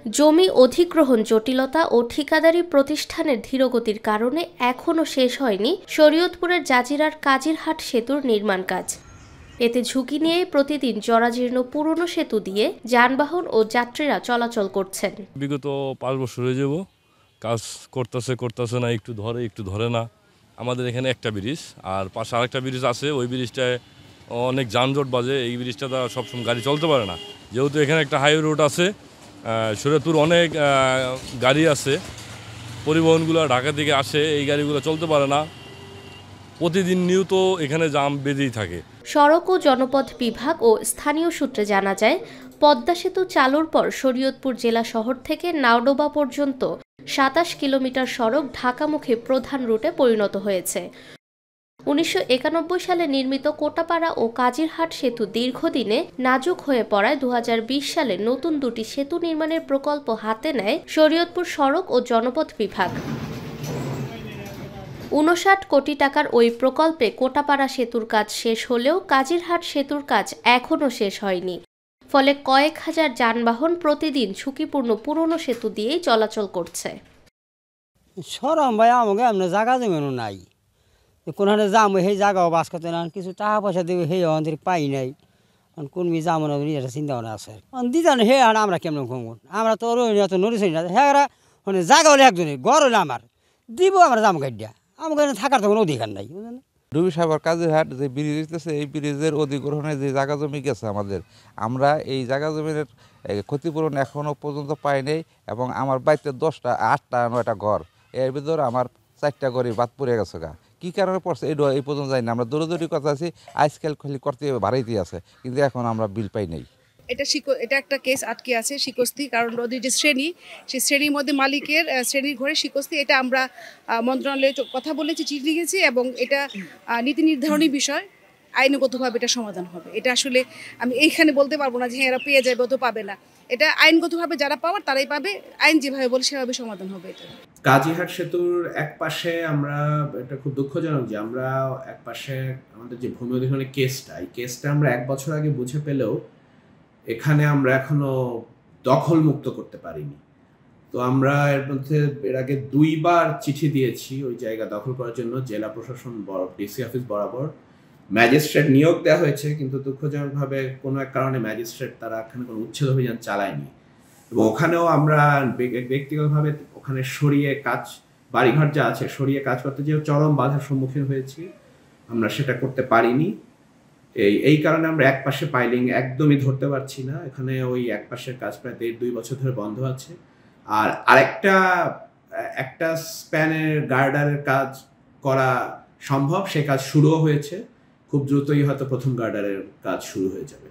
জমি অধিগ্রহণ জটিলতা ও ঠিকাদারি প্রতিষ্ঠানের ধীরগতির কারণে এখনও শেষ হয়নি শরীয়তপুরের জাজিরার কাজিরহাট সেতুর নির্মাণ কাজ। এতে ঝুঁকি নিয়ে প্রতিদিন জরাজীর্ণ পুরনো সেতু দিয়ে যানবাহন ও যাত্রীরা চলাচল করছেন। বিগত 5 বছর হয়ে যাব কাজ করতেছে না, একটু ধরে না। আমাদের এখানে একটা ব্রিজ আর পাশে আরেকটা ব্রিজ আছে, ওই ব্রিজটায় অনেক যানজট বাজে। এই ব্রিজটা সবসময় গাড়ি চলতে পারে না, যেহেতু এখানে একটা হাইওয়ে রোড আছে। শরীয়তপুর অনেক গাড়ি আছে, পরিবহনগুলো ঢাকা থেকে আসে, এই গাড়িগুলো চলতে পারে না। প্রতিদিন নিয়ত এখানে জাম বেঁধেই থাকে। সড়ক ও জনপথ বিভাগ ও স্থানীয় সূত্রে জানা যায়, পদ্মা সেতু চালুর পর শরীয়তপুর জেলা শহর থেকে নাওডোবা পর্যন্ত ২৭ কিলোমিটার সড়ক ঢাকামুখী প্রধান রুটে পরিণত হয়েছে। ১৯৯১ সালে নির্মিত কোটাপাড়া ও কাজিরহাট সেতু দীর্ঘদিনে নাজুক হয়ে পড়ায় ২০২০ সালে নতুন দুটি সেতু নির্মাণের প্রকল্প হাতে নেয় শরীয়তপুর সড়ক ও জনপথ বিভাগ। ৫৯ কোটি টাকার ওই প্রকল্পে কোটাপাড়া সেতুর কাজ শেষ হলেও কাজিরহাট সেতুর কাজ এখনও শেষ হয়নি। ফলে কয়েক হাজার যানবাহন প্রতিদিন ঝুঁকিপূর্ণ পুরনো সেতু দিয়েই চলাচল করছে। সরম ভাই, আমাকে এমন জায়গা জমিও নাই, কোনখানে যাবো সেই জায়গাও বাস করতে না, কিছু টাকা পয়সা দেবে সেই আমাদের পাই নাই। কোন মি যাবো না এটা চিন্তা ভাবনা আছে। দিদান হে আমরা কেমন ঘুমন, আমরা তো তো নড়িস না। হ্যাঁ মানে জায়গা হলে একজনের ঘর হলে আমার দিব, আমরা যাবো গাড়িয়া, আমাকে থাকার তো কোনো অধিকার নাই। ডুবি সাগর কাজিরহাট যে ব্রিজ দিতেছে, এই ব্রিজের অধিগ্রহণে যে জায়গা জমি গেছে আমাদের, আমরা এই জায়গা জমির ক্ষতিপূরণ এখনও পর্যন্ত পাই নাই। এবং আমার বাড়িতে 10টা 8টা 9টা ঘর, এর ভিতরে আমার 4টা ঘরই বাদ পড়ে গেছে গা। কী কারণে পড়ছে এই পর্যন্ত যাই না। আমরা দৌড়দৌড়ি কথা আছি, আজকাল খালি করতে ভাড়াইতে আছে, কিন্তু এখন আমরা বিল পাই নাই। এটা একটা কেস আটকে আছে শিকস্তি, কারণ ওদের যে শ্রেণী, সেই শ্রেণীর মধ্যে মালিকের শ্রেণীর ঘরে শিকস্তি। এটা আমরা মন্ত্রণালয়ে কথা বলেছি, চিঠি লিখেছি, এবং এটা নীতি নির্ধারণী বিষয়, আইনগতভাবে এটা সমাধান হবে। এটা আসলে আমি এইখানে বলতে পারবো না যে হ্যাঁ এরা পেয়ে যাবে, তো পাবে না। এটা আইনগতভাবে যারা পাওয়ার তারাই পাবে, আইন যেভাবে বলে সেভাবে সমাধান হবে। এটা কাজিরহাট সেতুর এক পাশে আমরা, এটা খুব দুঃখজনক যে আমরা এক পাশে আমাদের যে ভূমি অধিগ্রহণের কেসটা, এই কেসটা আমরা 1 বছর আগে বুঝে পেলেও এখানে আমরা এখনো দখল মুক্ত করতে পারিনি। তো আমরা এর আগে 2বার চিঠি দিয়েছি ওই জায়গা দখল করার জন্য, জেলা প্রশাসন ডিসি অফিস বরাবর। ম্যাজিস্ট্রেট নিয়োগ দেওয়া হয়েছে, কিন্তু দুঃখজনকভাবে কোনো এক কারণে ম্যাজিস্ট্রেট তারা এখানে কোনো উচ্ছেদ অভিযান চালায়নি। এবং ওখানেও আমরা ব্যক্তিগতভাবে ওখানে সরিয়ে কাজ, বাড়িঘর যা আছে সরিয়ে কাজ করতে যেও চরম বাধার সম্মুখীন হয়েছি, আমরা সেটা করতে পারিনি। এই কারণে আমরা এক পাশে পাইলিং একদমই ধরতে পারছি না। এখানে ওই এক পাশের কাজ প্রায় 1.5-2 বছর ধরে বন্ধ আছে। আর একটা স্প্যানের গার্ডারের কাজ করা সম্ভব, সে কাজ শুরুও হয়েছে। খুব দ্রুতই হয়তো প্রথম গার্ডারের কাজ শুরু হয়ে যাবে।